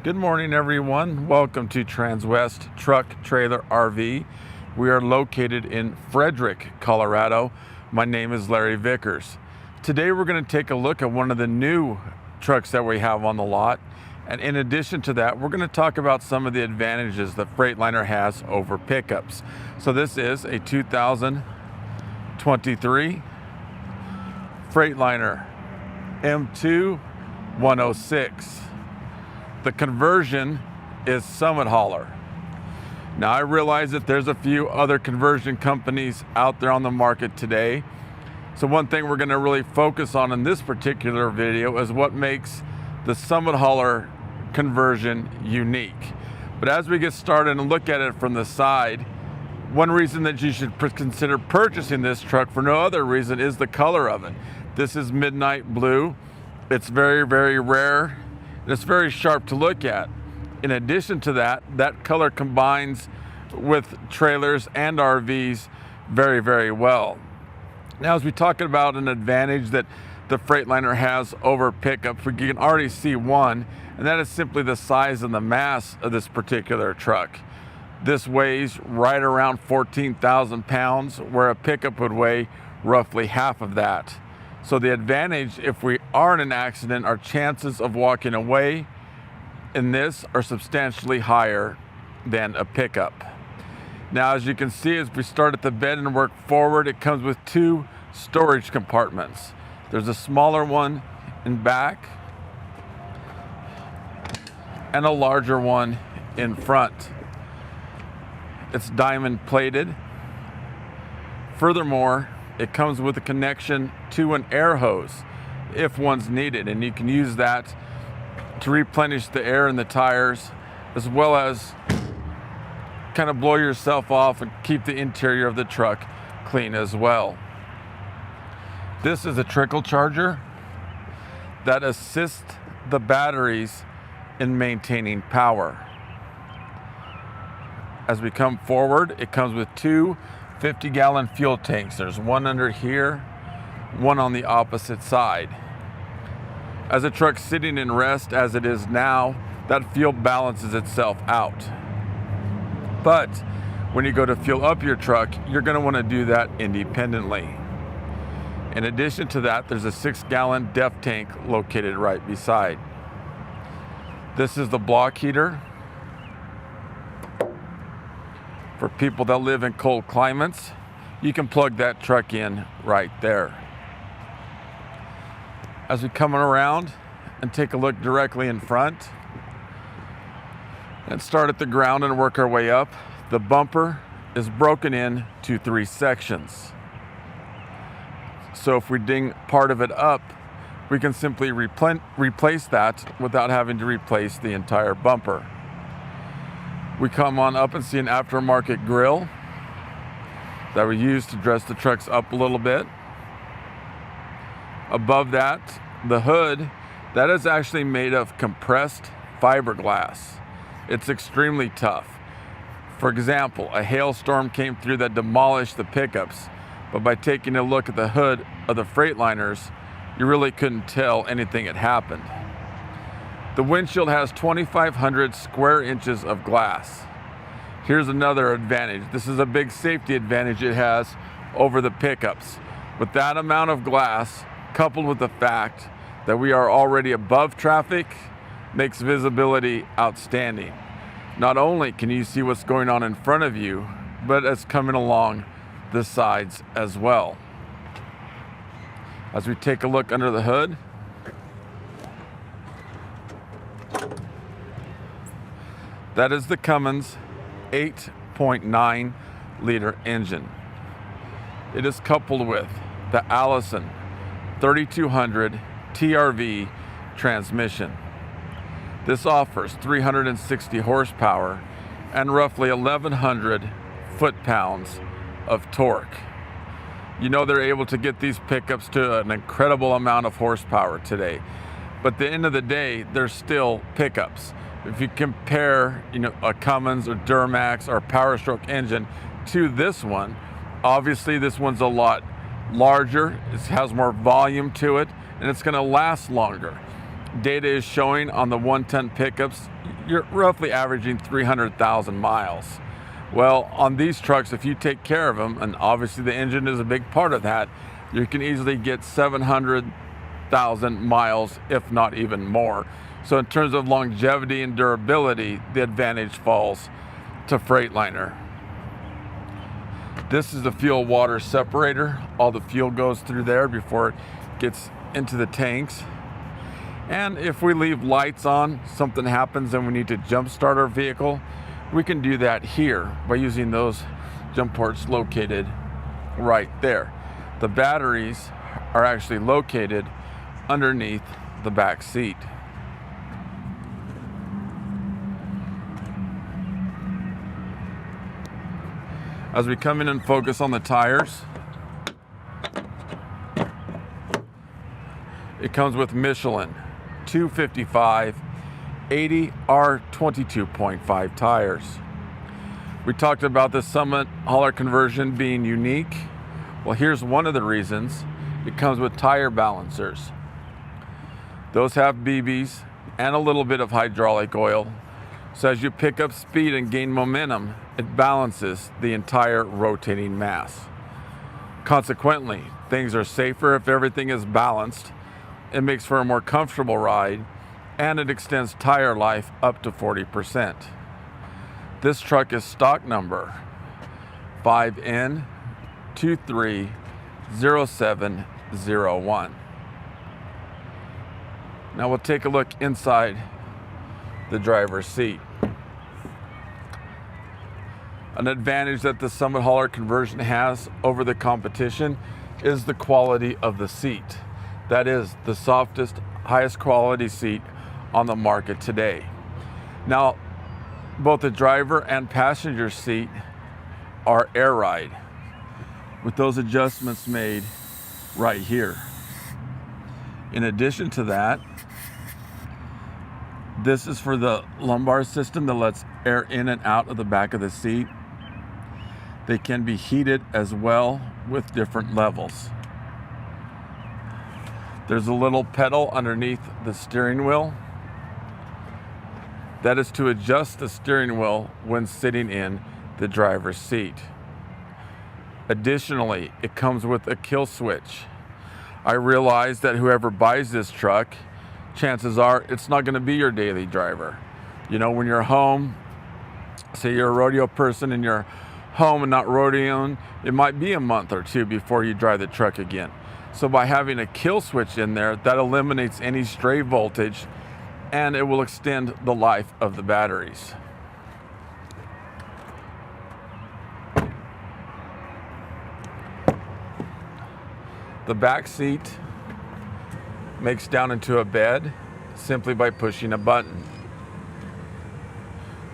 Good morning, everyone. Welcome to Transwest Truck Trailer RV. We are located in Fredrick, Colorado. My name is Larry Vickers. Today we're going to take a look at one of the new trucks that we have on the lot. And in addition to that, we're going to talk about some of the advantages that Freightliner has over pickups. So this is a 2023 Freightliner M2 106. The conversion is Summit Hauler. Now I realize that there's a few other conversion companies out there on the market today. So one thing we're going to really focus on in this particular video is what makes the Summit Hauler conversion unique. But as we get started and look at it from the side, one reason that you should consider purchasing this truck for no other reason is the color of it. This is midnight blue. It's very, very rare. It's very sharp to look at. In addition to that, that color combines with trailers and RVs very, very well. Now, as we talk about an advantage that the Freightliner has over pickups, we can already see one, and that is simply the size and the mass of this particular truck. This weighs right around 14,000 pounds, where a pickup would weigh roughly half of that. So the advantage, if we are in an accident, our chances of walking away in this are substantially higher than a pickup. Now, as you can see, as we start at the bed and work forward, it comes with two storage compartments. There's a smaller one in back and a larger one in front. It's diamond plated. Furthermore, it comes with a connection to an air hose if one's needed, and you can use that to replenish the air in the tires, as well as kind of blow yourself off and keep the interior of the truck clean as well. This is a trickle charger that assists the batteries in maintaining power. As we come forward, it comes with two 50-gallon fuel tanks. There's one under here, one on the opposite side. As the truck's sitting in rest as it is now, that fuel balances itself out. But when you go to fuel up your truck, you're going to want to do that independently. In addition to that, there's a 6-gallon DEF tank located right beside. This is the block heater for people that live in cold climates. You can plug that truck in right there. As we come around and take a look directly in front and start at the ground and work our way up, the bumper is broken into three sections. So if we ding part of it up, we can simply replace that without having to replace the entire bumper. We come on up and see an aftermarket grill that we use to dress the trucks up a little bit. Above that, the hood, that is actually made of compressed fiberglass. It's extremely tough. For example, a hailstorm came through that demolished the pickups, but by taking a look at the hood of the Freightliners, you really couldn't tell anything had happened. The windshield has 2,500 square inches of glass. Here's another advantage. This is a big safety advantage it has over the pickups. With that amount of glass, coupled with the fact that we are already above traffic, makes visibility outstanding. Not only can you see what's going on in front of you, but it's coming along the sides as well. As we take a look under the hood, that is the Cummins 8.9 liter engine. It is coupled with the Allison 3200 TRV transmission. This offers 360 horsepower and roughly 1,100 foot-pounds of torque. You know, they're able to get these pickups to an incredible amount of horsepower today. But at the end of the day, they're still pickups. If you compare, a Cummins or Duramax or Power Stroke engine to this one, obviously this one's a lot larger, it has more volume to it, and it's going to last longer. data is showing on the 1-ton pickups, you're roughly averaging 300,000 miles. Well, on these trucks, if you take care of them, and obviously the engine is a big part of that, you can easily get 700,000 miles, if not even more. So in terms of longevity and durability, the advantage falls to Freightliner. This is the fuel water separator. All the fuel goes through there before it gets into the tanks. And if we leave lights on, something happens and we need to jump start our vehicle, we can do that here by using those jump ports located right there. The batteries are actually located underneath the back seat. As we come in and focus on the tires, it comes with Michelin 255 80 R22.5 tires. We talked about the Summit hauler conversion being unique. Well, here's one of the reasons. It comes with tire balancers. Those have BBs and a little bit of hydraulic oil. So as you pick up speed and gain momentum, it balances the entire rotating mass. Consequently, things are safer if everything is balanced. It makes for a more comfortable ride, and it extends tire life up to 40%. This truck is stock number 5N230701. Now we'll take a look inside the driver's seat. An advantage that the Summit hauler conversion has over the competition is the quality of the seat. That is the softest, highest quality seat on the market today. Now, both the driver and passenger seat are air ride with those adjustments made right here. In addition to that, this is for the lumbar system that lets air in and out of the back of the seat. They can be heated as well with different levels. There's a little pedal underneath the steering wheel. That is to adjust the steering wheel when sitting in the driver's seat. Additionally, it comes with a kill switch. I realize that whoever buys this truck, chances are it's not going to be your daily driver. You know, when you're home, say you're a rodeo person and you're home and not rodeoing, it might be a month or two before you drive the truck again. So by having a kill switch in there, that eliminates any stray voltage, and it will extend the life of the batteries. The back seat makes down into a bed simply by pushing a button.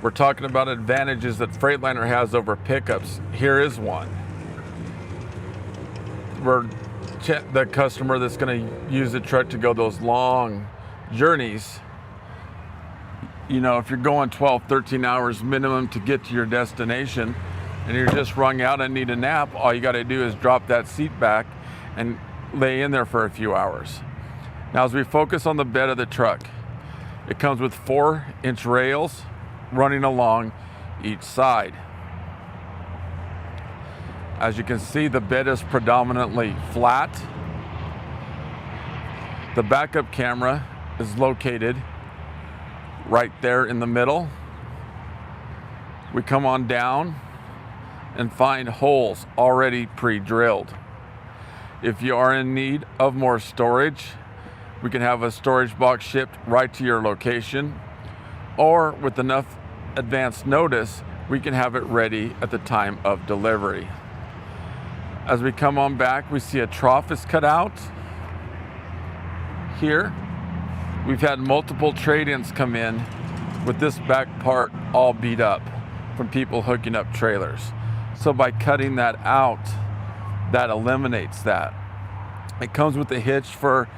We're talking about advantages that Freightliner has over pickups. Here is one. The customer that's going to use the truck to go those long journeys, you know, if you're going 12, 13 hours minimum to get to your destination and you're just wrung out and need a nap, all you got to do is drop that seat back and lay in there for a few hours. Now, as we focus on the bed of the truck, it comes with 4-inch rails running along each side. As you can see, the bed is predominantly flat. The backup camera is located right there in the middle. We come on down and find holes already pre-drilled. If you are in need of more storage, we can have a storage box shipped right to your location, or with enough advance notice, we can have it ready at the time of delivery. As we come on back, we see a trough is cut out here. We've had multiple trade-ins come in with this back part all beat up from people hooking up trailers. So by cutting that out, that eliminates that. It comes with a hitch for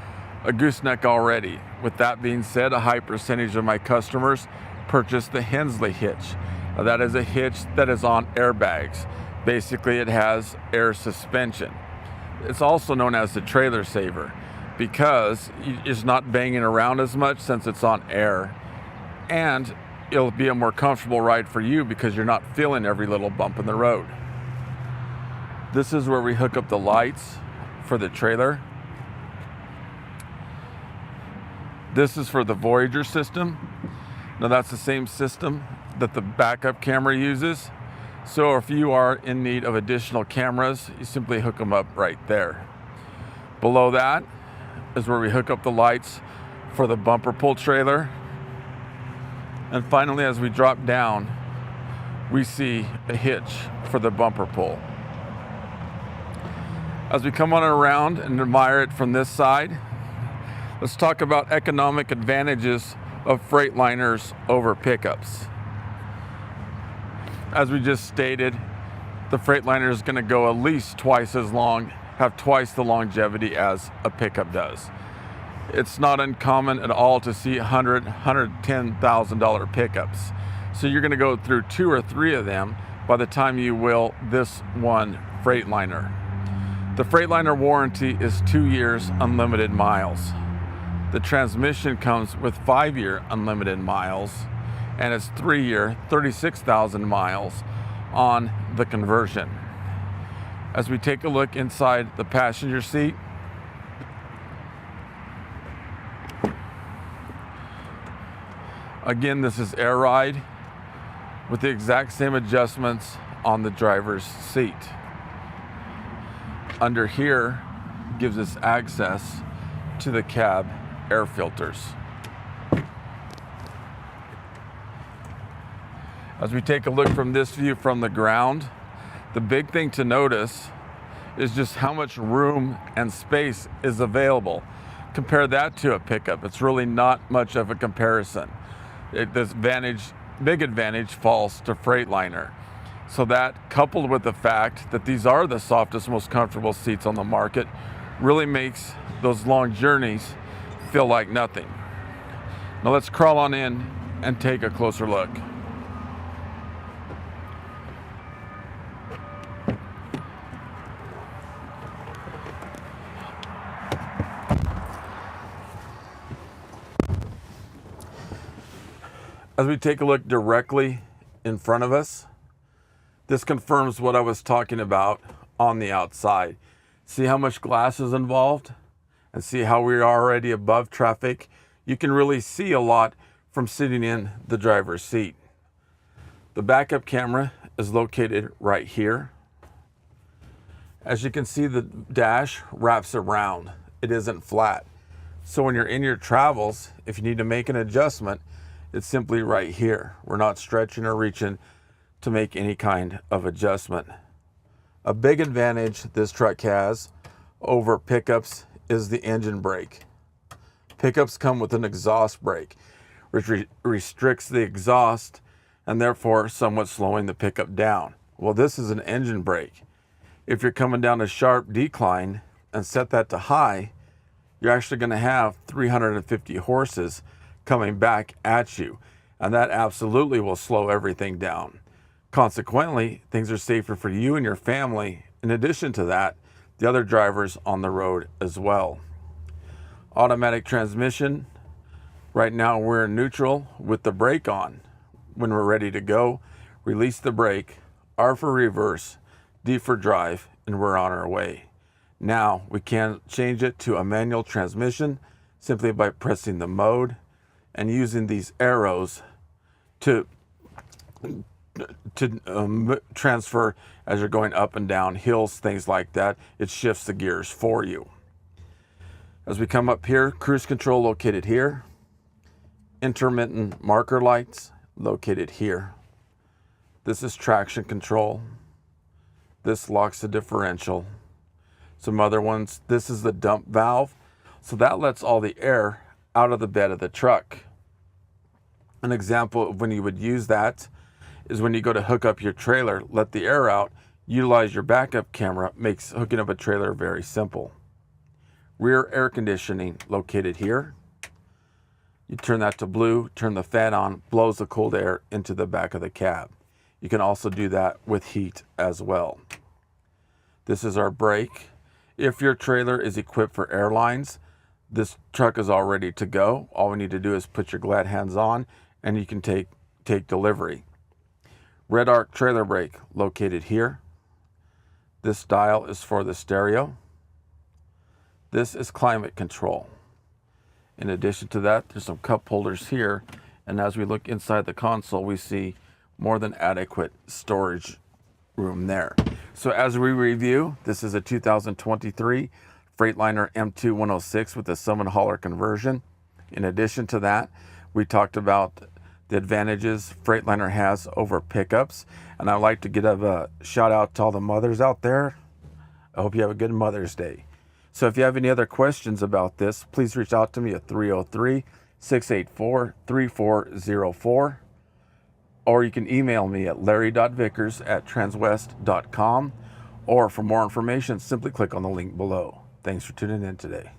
a gooseneck already. With that being said, a high percentage of my customers purchase the Hensley hitch. Now, that is a hitch that is on airbags. Basically, it has air suspension. It's also known as the trailer saver because it's not banging around as much since it's on air, and it'll be a more comfortable ride for you because you're not feeling every little bump in the road. This is where we hook up the lights for the trailer. This is for the Voyager system. Now that's the same system that the backup camera uses. So if you are in need of additional cameras, you simply hook them up right there. Below that is where we hook up the lights for the bumper pull trailer. And finally, as we drop down, we see a hitch for the bumper pull. As we come on around and admire it from this side, let's talk about economic advantages of Freightliners over pickups. As we just stated, the Freightliner is going to go at least twice as long, have twice the longevity as a pickup does. It's not uncommon at all to see $100,000, $110,000 pickups. So you're going to go through 2 or 3 of them by the time you will this one Freightliner. The Freightliner warranty is 2 years unlimited miles. The transmission comes with 5-year unlimited miles, and it's 3-year 36,000 miles on the conversion. As we take a look inside the passenger seat, again, this is air ride with the exact same adjustments on the driver's seat. Under here gives us access to the cab air filters. As we take a look from this view from the ground, the big thing to notice is just how much room and space is available. Compare that to a pickup. It's really not much of a comparison. This big advantage falls to Freightliner. So that, coupled with the fact that these are the softest, most comfortable seats on the market, really makes those long journeys feel like nothing. Now let's crawl on in and take a closer look. As we take a look directly in front of us, this confirms what I was talking about on the outside. See how much glass is involved? And see how we're already above traffic? You can really see a lot from sitting in the driver's seat. The backup camera is located right here. As you can see, the dash wraps around. It isn't flat. So when you're in your travels, if you need to make an adjustment, it's simply right here. We're not stretching or reaching to make any kind of adjustment. A big advantage this truck has over pickups is the engine brake. Pickups come with an exhaust brake, which restricts the exhaust and therefore somewhat slowing the pickup down. Well, this is an engine brake. If you're coming down a sharp decline and set that to high, you're actually going to have 350 horses coming back at you, and that absolutely will slow everything down. Consequently, things are safer for you and your family. In addition to that, the other drivers on the road as well. Automatic transmission. Right now we're in neutral with the brake on. When we're ready to go, release the brake, R for reverse, D for drive, and we're on our way. Now we can change it to a manual transmission simply by pressing the mode and using these arrows to transfer as you're going up and down hills, things like that. It shifts the gears for you. As we come up here, cruise control located here. Intermittent marker lights located here. This is traction control. This locks the differential. Some other ones, this is the dump valve. So that lets all the air out of the bed of the truck. An example of when you would use that is when you go to hook up your trailer, let the air out, utilize your backup camera, makes hooking up a trailer very simple. Rear air conditioning located here. You turn that to blue, turn the fan on, blows the cold air into the back of the cab. You can also do that with heat as well. This is our brake. If your trailer is equipped for airlines, This truck is all ready to go. All we need to do is put your glad hands on and you can take delivery. Red Arc trailer brake located here. This dial is for the stereo. This is climate control. In addition to that, there's some cup holders here. And as we look inside the console, we see more than adequate storage room there. So as we review, this is a 2023 Freightliner M2 106 with a Summit hauler conversion. In addition to that, we talked about the advantages Freightliner has over pickups. And I'd like to give a shout out to all the mothers out there. I hope you have a good Mother's Day. So if you have any other questions about this, please reach out to me at 303-684-3404. Or you can email me at larry.vickers@transwest.com. Or for more information, simply click on the link below. Thanks for tuning in today.